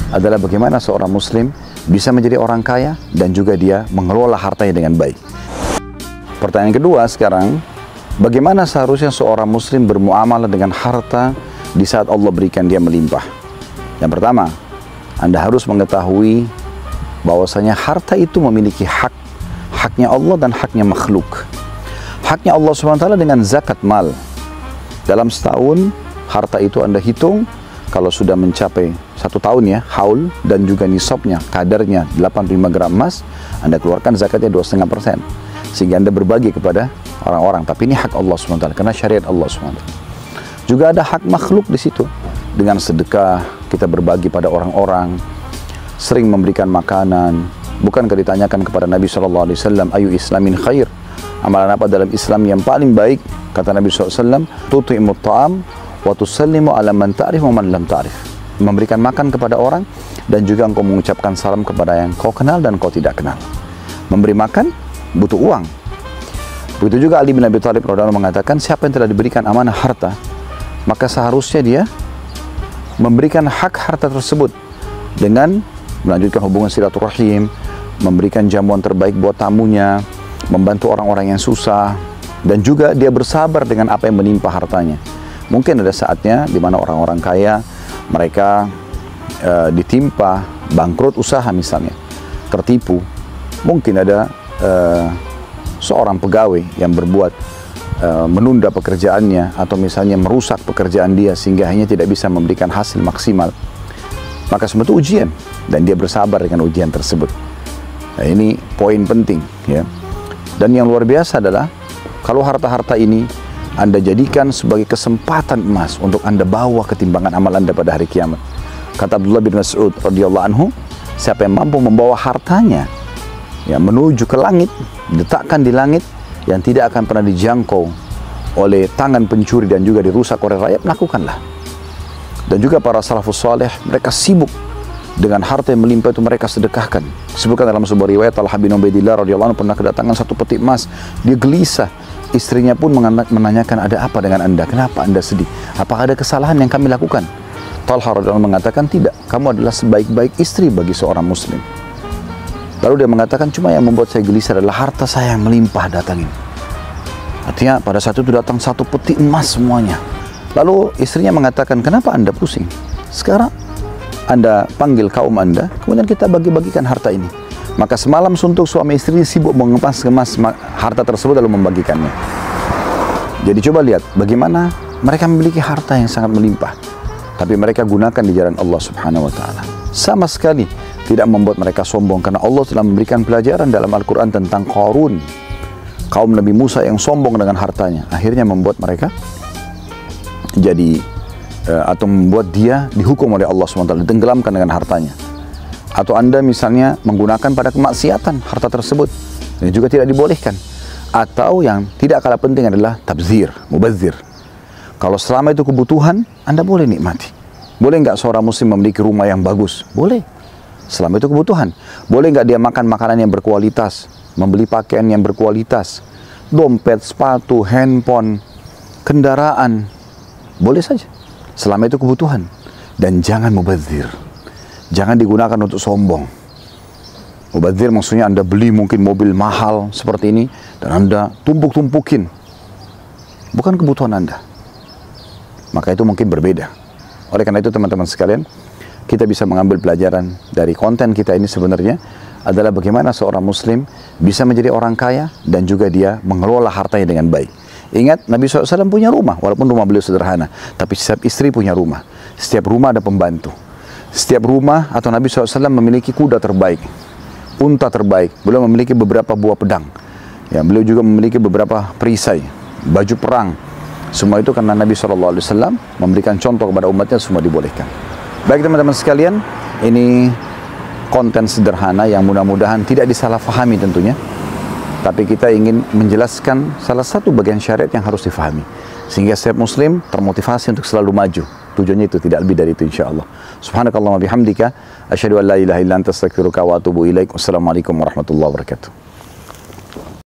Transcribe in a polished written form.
adalah bagaimana seorang muslim bisa menjadi orang kaya dan juga dia mengelola hartanya dengan baik. Pertanyaan kedua sekarang, bagaimana seharusnya seorang muslim bermuamalah dengan harta di saat Allah berikan dia melimpah? Yang pertama, Anda harus mengetahui bahwasanya harta itu memiliki hak. Haknya Allah dan haknya makhluk. Haknya Allah SWT dengan zakat mal. Dalam setahun, harta itu Anda hitung, kalau sudah mencapai 1 tahun ya, haul, dan juga nisabnya, kadarnya 85 gram emas, Anda keluarkan zakatnya 2,5%. Sehingga Anda berbagi kepada orang-orang. Tapi ini hak Allah SWT, karena syariat Allah SWT. Juga ada hak makhluk di situ. Dengan sedekah, kita berbagi pada orang-orang, sering memberikan makanan. Bukankah ditanyakan kepada Nabi SAW, ayu islamin khair? Amalan apa dalam Islam yang paling baik? Kata Nabi SAW, tuti'imut ta'am wa tusallimu ala man ta'rif wa man lam ta'rif. Memberikan makan kepada orang dan juga engkau mengucapkan salam kepada yang kau kenal dan kau tidak kenal. Memberi makan butuh uang. Begitu juga Ali bin Abi Thalib radhiyallahu mengatakan, siapa yang telah diberikan amanah harta, maka seharusnya dia memberikan hak harta tersebut dengan melanjutkan hubungan silaturahim, memberikan jamuan terbaik buat tamunya, membantu orang-orang yang susah, dan juga dia bersabar dengan apa yang menimpa hartanya. Mungkin ada saatnya di mana orang-orang kaya mereka ditimpa bangkrut usaha misalnya, tertipu. Mungkin ada seorang pegawai yang berbuat menunda pekerjaannya atau misalnya merusak pekerjaan dia sehingga hanya tidak bisa memberikan hasil maksimal. Maka semua itu ujian dan dia bersabar dengan ujian tersebut. Nah, ini poin penting ya. Dan yang luar biasa adalah kalau harta-harta ini Anda jadikan sebagai kesempatan emas untuk Anda bawa ketimbangan amal Anda pada hari kiamat. Kata Abdullah bin Mas'ud radhiyallahu anhu, siapa yang mampu membawa hartanya ya menuju ke langit, diletakkan di langit yang tidak akan pernah dijangkau oleh tangan pencuri dan juga dirusak oleh rakyat, lakukanlah. Dan juga para salafus saleh, mereka sibuk dengan harta yang melimpah itu mereka sedekahkan. Disebutkan dalam sebuah riwayat, Talha bin Ubaidillah radhiyallahu anhu pernah kedatangan satu peti emas. Dia gelisah. Istrinya pun menanyakan, ada apa dengan Anda? Kenapa Anda sedih? Apakah ada kesalahan yang kami lakukan? Talha radhiyallahu anhu mengatakan, tidak. Kamu adalah sebaik-baik istri bagi seorang muslim. Lalu dia mengatakan, cuma yang membuat saya gelisah adalah harta saya yang melimpah datang ini. Artinya pada saat itu datang satu peti emas semuanya. Lalu istrinya mengatakan, kenapa Anda pusing? Sekarang Anda panggil kaum Anda, kemudian kita bagi-bagikan harta ini. Maka semalam suntuk suami istri sibuk mengemas harta tersebut lalu membagikannya. Jadi coba lihat bagaimana mereka memiliki harta yang sangat melimpah, tapi mereka gunakan di jalan Allah Subhanahu wa Ta'ala. Sama sekali tidak membuat mereka sombong, karena Allah telah memberikan pelajaran dalam Al-Quran tentang Qarun, kaum Nabi Musa yang sombong dengan hartanya, akhirnya membuat mereka jadi atau membuat dia dihukum oleh Allah SWT, ditenggelamkan dengan hartanya. Atau Anda misalnya menggunakan pada kemaksiatan harta tersebut, ini juga tidak dibolehkan. Atau yang tidak kalah penting adalah tabzir, mubazir. Kalau selama itu kebutuhan, Anda boleh nikmati. Boleh nggak seorang muslim memiliki rumah yang bagus? Boleh, selama itu kebutuhan. Boleh nggak dia makan makanan yang berkualitas, membeli pakaian yang berkualitas, dompet, sepatu, handphone, kendaraan? Boleh saja, selama itu kebutuhan. Dan jangan mubazir. Jangan digunakan untuk sombong. Mubazir maksudnya Anda beli mungkin mobil mahal seperti ini dan Anda tumpuk-tumpukin. Bukan kebutuhan Anda. Maka itu mungkin berbeda. Oleh karena itu teman-teman sekalian, kita bisa mengambil pelajaran dari konten kita ini sebenarnya adalah bagaimana seorang muslim bisa menjadi orang kaya dan juga dia mengelola hartanya dengan baik. Ingat, Nabi SAW punya rumah, walaupun rumah beliau sederhana, tapi setiap istri punya rumah. Setiap rumah ada pembantu. Setiap rumah atau Nabi SAW memiliki kuda terbaik, unta terbaik. Beliau memiliki beberapa buah pedang. Ya, beliau juga memiliki beberapa perisai, baju perang. Semua itu karena Nabi SAW memberikan contoh kepada umatnya, semua dibolehkan. Baik teman-teman sekalian, ini konten sederhana yang mudah-mudahan tidak disalahfahami tentunya. Tapi kita ingin menjelaskan salah satu bagian syariat yang harus difahami. Sehingga setiap muslim termotivasi untuk selalu maju. Tujuannya itu tidak lebih dari itu insyaAllah. Subhanakallahumma bihamdika. Asyhadu an la ilaha illa anta astaghfiruka wa atubu ilaik. Wassalamualaikum warahmatullahi wabarakatuh.